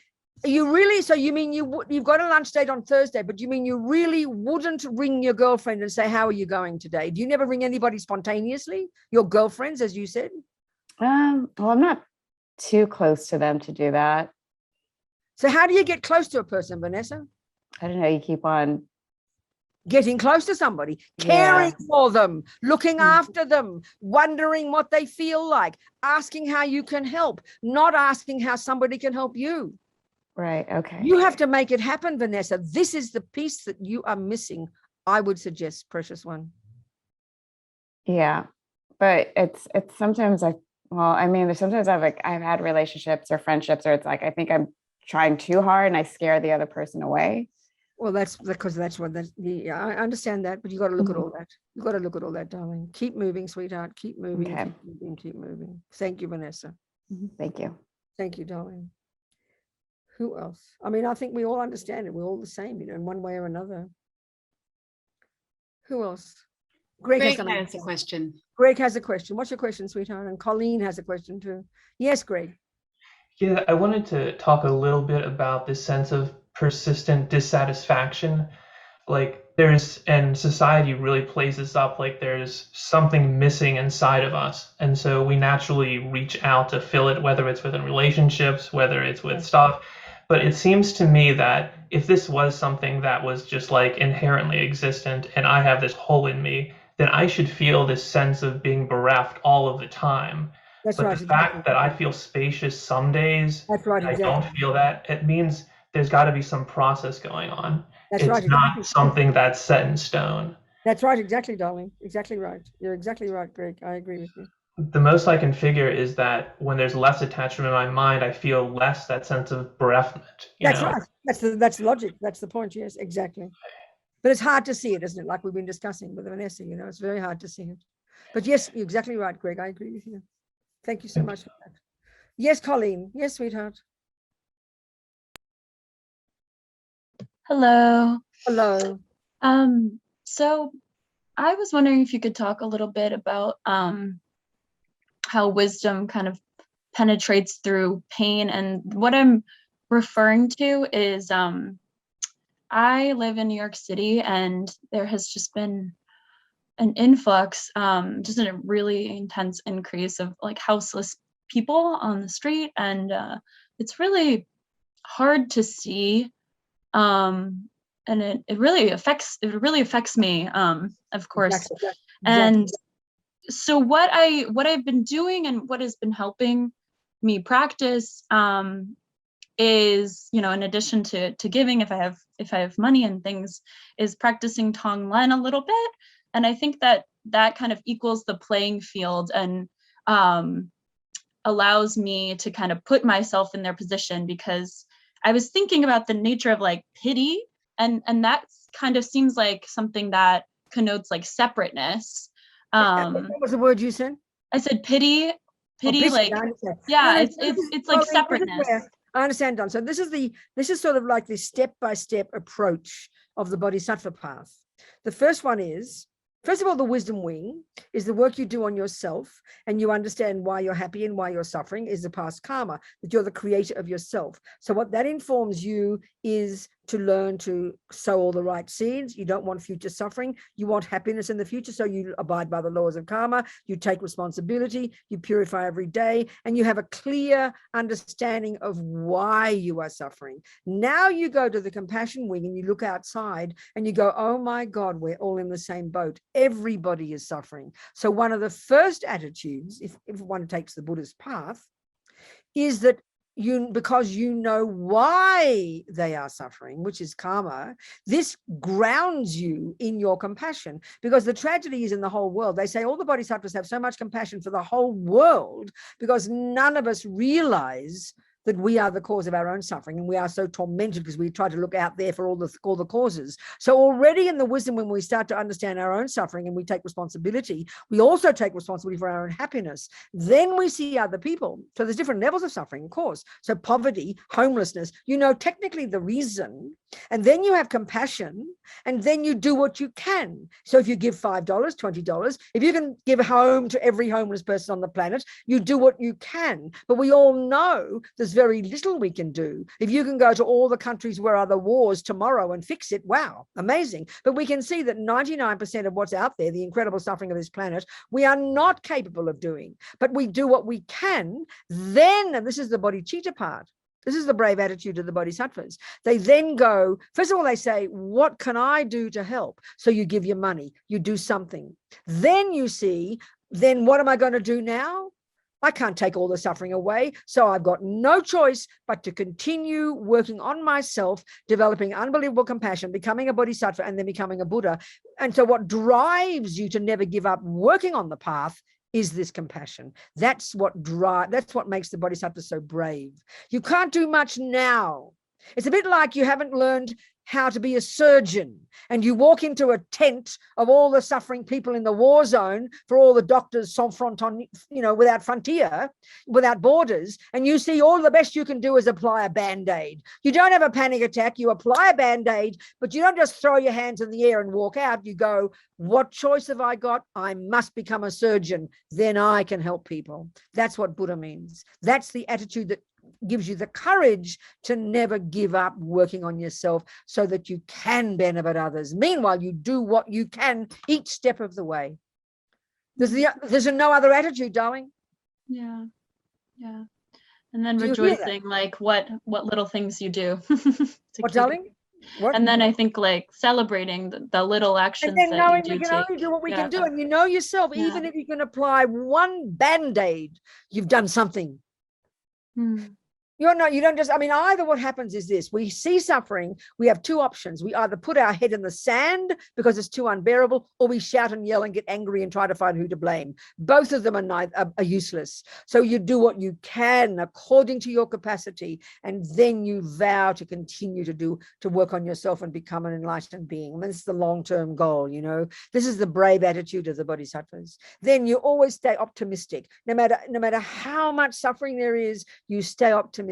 you really, so you mean you've got a lunch date on Thursday, but you mean you really wouldn't ring your girlfriend and say, how are you going today? Do you never ring anybody spontaneously? Your girlfriends, as you said? Well, I'm not too close to them to do that. So how do you get close to a person, Vanessa? I don't know. You keep on. Getting close to somebody, caring for them, looking after them, wondering what they feel like, asking how you can help, not asking how somebody can help you. Right. Okay. You have to make it happen, Vanessa. This is the piece that you are missing, I would suggest, precious one. Yeah. But it's sometimes there's sometimes I've had relationships or friendships where it's like, I think I'm trying too hard and I scare the other person away. Well, that's because that's what yeah, I understand that, but you got to look at all that. You got to look at all that, darling. Keep moving, sweetheart. Keep moving. Okay. Keep moving. Keep moving. Thank you, Vanessa. Thank you. Thank you, darling. Who else? I mean, I think we all understand it. We're all the same, in one way or another. Who else? Greg has a question. Greg has a question. What's your question, sweetheart? And Colleen has a question too. Yes, Greg. Yeah, I wanted to talk a little bit about this sense of persistent dissatisfaction. Like and society really plays this up like there's something missing inside of us. And so we naturally reach out to fill it, whether it's within relationships, whether it's with stuff. But it seems to me that if this was something that was just like inherently existent and I have this hole in me, then I should feel this sense of being bereft all of the time. That's but right. the fact that I feel spacious some days, that's right. I don't feel that, it means there's got to be some process going on. That's it's right. not something that's set in stone. That's right. Exactly, darling. Exactly right. You're exactly right, Greg. I agree with you. The most I can figure is that when there's less attachment in my mind, I feel less that sense of bereft. That's right. That's logic. That's the point. Yes, exactly. But it's hard to see it, isn't it? Like we've been discussing with Vanessa, it's very hard to see it. But yes, you're exactly right, Greg. I agree with you. Thank you so much for that. Yes, Colleen. Yes, sweetheart. Hello. Hello. So I was wondering if you could talk a little bit about how wisdom kind of penetrates through pain. And what I'm referring to is I live in New York City, and there has just been an influx, just a really intense increase of like houseless people on the street. And it's really hard to see. And it really affects me, of course. Exactly. And so what I've been doing and what has been helping me practice is, in addition to giving, if I have money and things, is practicing Tonglen a little bit. And I think that kind of equals the playing field and allows me to kind of put myself in their position, because I was thinking about the nature of like pity, and that kind of seems like something that connotes like separateness. What was the word you said? I said pity, like, yeah, it's like separateness. I understand, Don. So this is sort of like the step-by-step approach of the Bodhisattva path. The first one is, first of all, the wisdom wing is the work you do on yourself, and you understand why you're happy and why you're suffering is the past karma, that you're the creator of yourself. So what that informs you is to learn to sow all the right seeds. You don't want future suffering. You want happiness in the future. So you abide by the laws of karma. You take responsibility. You purify every day. And you have a clear understanding of why you are suffering. Now you go to the compassion wing and you look outside and you go, oh my God, we're all in the same boat. Everybody is suffering. So one of the first attitudes, if one takes the Buddhist path, is that because you know why they are suffering, which is karma, this grounds you in your compassion. Because the tragedy is in the whole world. They say all the bodhisattvas have so much compassion for the whole world because none of us realize that we are the cause of our own suffering, and we are so tormented because we try to look out there for all the causes. So already in the wisdom, when we start to understand our own suffering and we take responsibility, we also take responsibility for our own happiness. Then we see other people. So there's different levels of suffering, of course. So poverty, homelessness, technically the reason, and then you have compassion, and then you do what you can. So if you give $5, $20, if you can give a home to every homeless person on the planet, you do what you can. But we all know there's very little we can do. If you can go to all the countries where are the wars tomorrow and fix it, wow, amazing. But we can see that 99% of what's out there, the incredible suffering of this planet, we are not capable of doing. But we do what we can. Then, and this is the bodhicitta part, this is the brave attitude of the bodhisattvas. They then go, first of all, they say, what can I do to help? So you give your money, you do something. Then you see, then what am I going to do now? I can't take all the suffering away. So I've got no choice but to continue working on myself, developing unbelievable compassion, becoming a bodhisattva, and then becoming a Buddha. And so what drives you to never give up working on the path is this compassion. That's what makes the bodhisattva so brave. You can't do much now. It's a bit like you haven't learned how to be a surgeon and you walk into a tent of all the suffering people in the war zone for all the doctors sans frontières, without frontier, without borders, and you see all the best you can do is apply a band-aid. You don't have a panic attack, you apply a band-aid, but you don't just throw your hands in the air and walk out. You go, what choice have I got? I must become a surgeon, then I can help people. That's what Buddha means. That's the attitude that gives you the courage to never give up working on yourself so that you can benefit others. Meanwhile, you do what you can each step of the way. There's no other attitude, darling. Yeah. And then rejoicing, like what little things you do. What, darling? What? And then I think like celebrating the little actions and then that knowing you we do can take. only do what we can do, and you know yourself, even if you can apply one band-aid, you've done something. You don't just, either what happens is this, we see suffering, we have two options. We either put our head in the sand because it's too unbearable, or we shout and yell and get angry and try to find who to blame. Both of them are useless. So you do what you can according to your capacity, and then you vow to continue to work on yourself and become an enlightened being. This is the long-term goal, This is the brave attitude of the bodhisattvas. Then you always stay optimistic. No matter how much suffering there is, you stay optimistic.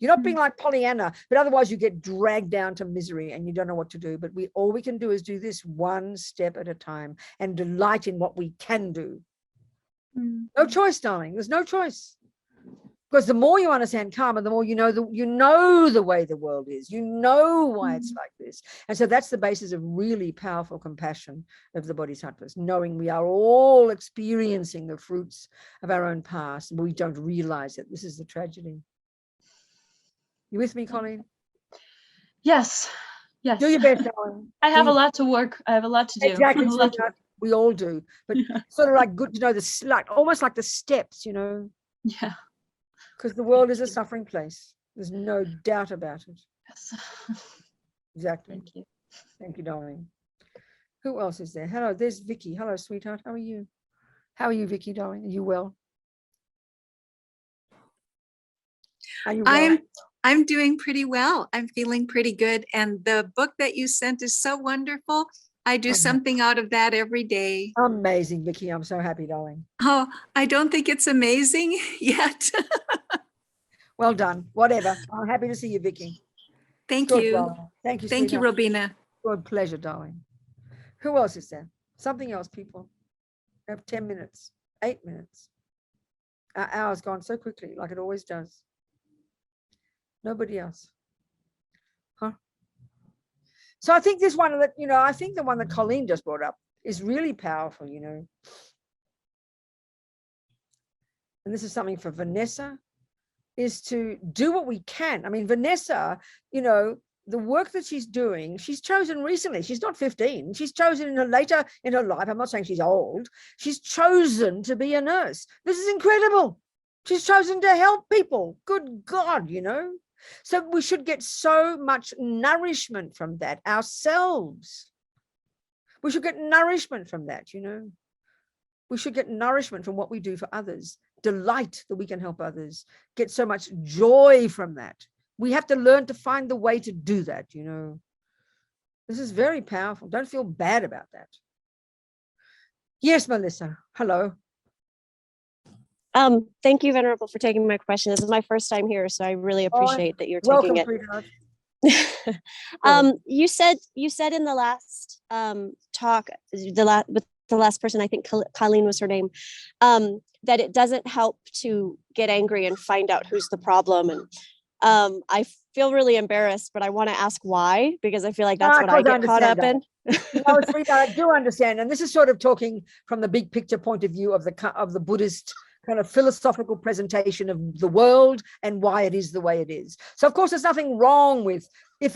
You're not being like Pollyanna, but otherwise you get dragged down to misery and you don't know what to do. But all we can do is do this one step at a time and delight in what we can do. No choice, darling. There's no choice. Because the more you understand karma, the more you know the way the world is. You know why it's like this. And so that's the basis of really powerful compassion of the bodhisattvas, knowing we are all experiencing the fruits of our own past, but we don't realize it. This is the tragedy. You with me, Colleen? Yes. Do your best, darling. I have a lot to work. I have a lot to do. Exactly. We all do. But sort of like good to know almost like the steps, Yeah. Because the world is a suffering place. There's no doubt about it. Yes. Exactly. Thank you. Thank you, darling. Who else is there? Hello, there's Vicky. Hello, sweetheart. How are you? How are you, Vicky, darling? Are you well? Are you well? I'm doing pretty well. I'm feeling pretty good. And the book that you sent is so wonderful. I do something out of that every day. Amazing, Vicky. I'm so happy, darling. Oh, I don't think it's amazing yet. Well done. Whatever. I'm happy to see you, Vicky. Thank you. Darling. Thank you, Thank you, Robina. Good pleasure, darling. Who else is there? Something else, people. We have 10 minutes, 8 minutes. Our hour's gone so quickly, like it always does. Nobody else. Huh? So I think this one that, I think the one that Colleen just brought up is really powerful, And this is something for Vanessa, is to do what we can. Vanessa, the work that she's doing, she's chosen recently. She's not 15. She's chosen later in her life. I'm not saying she's old. She's chosen to be a nurse. This is incredible. She's chosen to help people. Good God, So we should get so much nourishment from that ourselves. We should get nourishment from that, We should get nourishment from what we do for others. Delight that we can help others. Get so much joy from that. We have to learn to find the way to do that, This is very powerful. Don't feel bad about that. Yes, Melissa. Hello. Thank you, Venerable, for taking my question. This is my first time here, so I really appreciate that you're taking it. You said in the last talk, with the last person, I think Colleen was her name, that it doesn't help to get angry and find out who's the problem. And I feel really embarrassed, but I want to ask why, because I feel like that's what I get caught up in. No, sweetheart, I do understand. And this is sort of talking from the big picture point of view of the Buddhist kind of philosophical presentation of the world and why it is the way it is. So of course, there's nothing wrong with if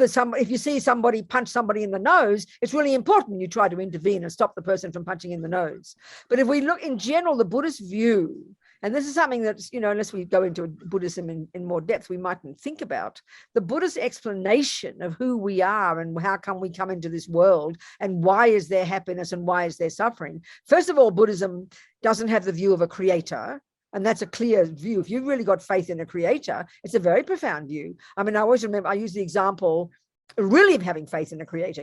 you see somebody punch somebody in the nose, it's really important you try to intervene and stop the person from punching in the nose. But if we look in general, the Buddhist view, and this is something that's, unless we go into Buddhism in more depth, we mightn't think about, the Buddhist explanation of who we are and how come we come into this world and why is there happiness and why is there suffering. First of all, Buddhism doesn't have the view of a creator. And that's a clear view. If you've really got faith in a creator, it's a very profound view. I mean, I always remember, I use the example really of having faith in a creator.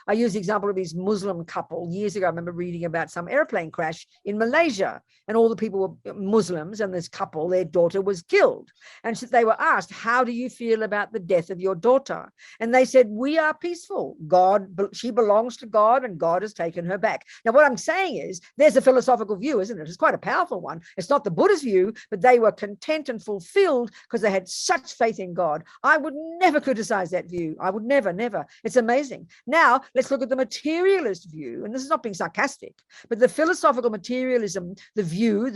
I use the example of this Muslim couple years ago. I remember reading about some airplane crash in Malaysia, and all the people were Muslims, and this couple, their daughter was killed. And so they were asked, how do you feel about the death of your daughter? And they said, we are peaceful. She belongs to God, and God has taken her back. Now, what I'm saying is, there's a philosophical view, isn't it? It's quite a powerful one. It's not the Buddhist view, but they were content and fulfilled because they had such faith in God. I would never criticize that view. I would never. It's amazing. Now, let's look at the materialist view. And this is not being sarcastic, but the philosophical materialism, the view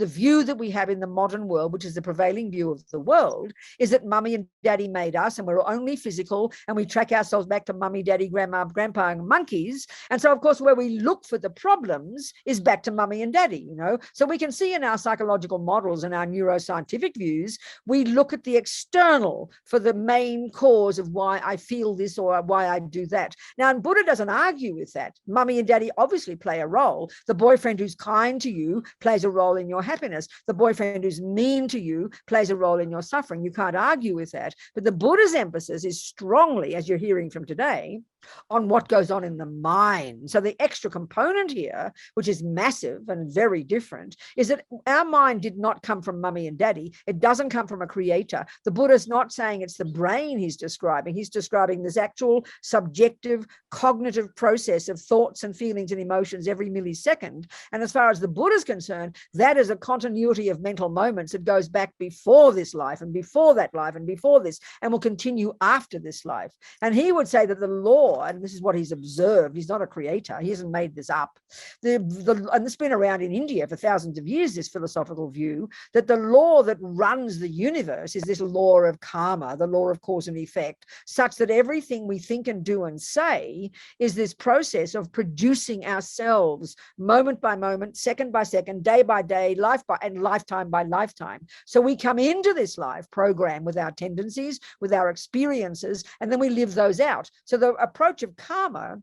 that we have in the modern world, which is the prevailing view of the world, is that mummy and daddy made us and we're only physical, and we track ourselves back to mummy, daddy, grandma, grandpa, and monkeys. And so, of course, where we look for the problems is back to mummy and daddy, So we can see in our psychological models and our neuroscientific views, we look at the external for the main cause of why I feel this or why I do that. Now, and Buddha doesn't argue with that. Mummy and daddy obviously play a role. The boyfriend who's kind to you plays a role in your happiness. The boyfriend who's mean to you plays a role in your suffering. You can't argue with that. But the Buddha's emphasis is strongly, as you're hearing from today, on what goes on in the mind. So the extra component here, which is massive and very different, is that our mind did not come from mummy and daddy. It doesn't come from a creator. The Buddha's not saying it's the brain he's describing. He's describing this actual subjective cognitive process of thoughts and feelings and emotions every millisecond. And as far as the Buddha's concerned, that is a continuity of mental moments that goes back before this life and before that life and before this, and will continue after this life. And he would say that the law, and this is what he's observed, he's not a creator, he hasn't made this up, and it's been around in India for thousands of years, this philosophical view that the law that runs the universe is this law of karma, the law of cause and effect, such that everything we think and do and say is this process of producing ourselves moment by moment, second by second, day by day, and lifetime by lifetime. So we come into this life programmed with our tendencies, with our experiences, and then we live those out. So the approach of karma,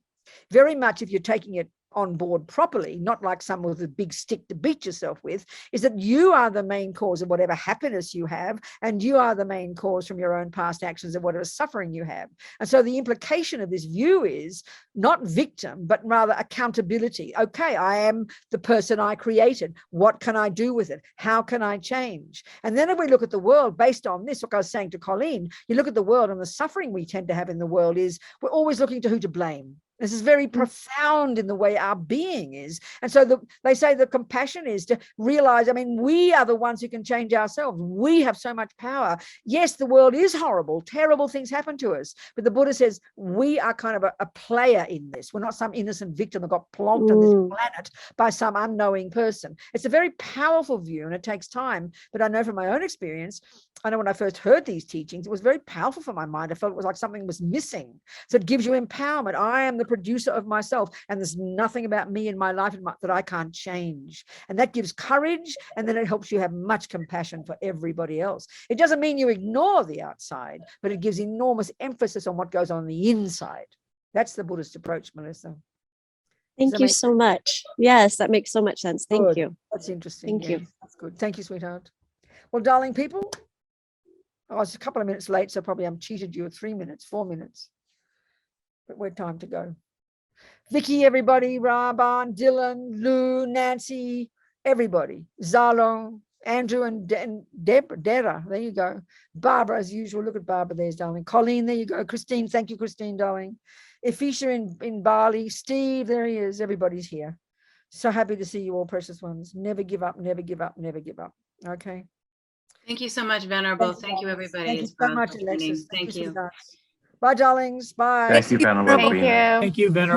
very much, if you're taking it on board properly, not like someone with a big stick to beat yourself with, is that you are the main cause of whatever happiness you have, and you are the main cause from your own past actions of whatever suffering you have. And so the implication of this view is not victim, but rather accountability. Okay, I am the person I created. What can I do with it? How can I change? And then if we look at the world based on this, like I was saying to Colleen, you look at the world, and the suffering we tend to have in the world is we're always looking to who to blame. This is very profound in the way our being is. And so they say the compassion is to realize, we are the ones who can change ourselves. We have so much power. Yes, the world is horrible. Terrible things happen to us. But the Buddha says we are kind of a player in this. We're not some innocent victim that got plonked on this planet by some unknowing person. It's a very powerful view, and it takes time. But I know from my own experience, I know when I first heard these teachings, it was very powerful for my mind. I felt it was like something was missing. So it gives you empowerment. I am the producer of myself, and there's nothing about me in my life that I can't change. And that gives courage, and then it helps you have much compassion for everybody else. It doesn't mean you ignore the outside, but it gives enormous emphasis on what goes on the inside. That's the Buddhist approach, Melissa. Thank you so much. Yes, that makes so much sense. Thank you. That's interesting. Thank you. That's good. Thank you, sweetheart. Well, darling people, I was a couple of minutes late, so probably I'm cheated you at 3 minutes, 4 minutes. But we're time to go. Vicky, everybody, Raban, Dylan, Lou, Nancy, everybody, Zalo, Andrew, and Dara, there you go. Barbara, as usual, look at Barbara there's, darling. Colleen, there you go. Christine, thank you, Christine, darling. Ifisha in Bali, Steve, there he is. Everybody's here. So happy to see you all, precious ones. Never give up, never give up, never give up. Okay. Thank you so much, Venerable. Thank you, Thank you, darlings. everybody. Thank you as so well much, for joining. Alexis. Thank you. sweethearts. Bye, darlings. Bye. Thank you, Venerable Thank Robina. you. Thank you, Venerable.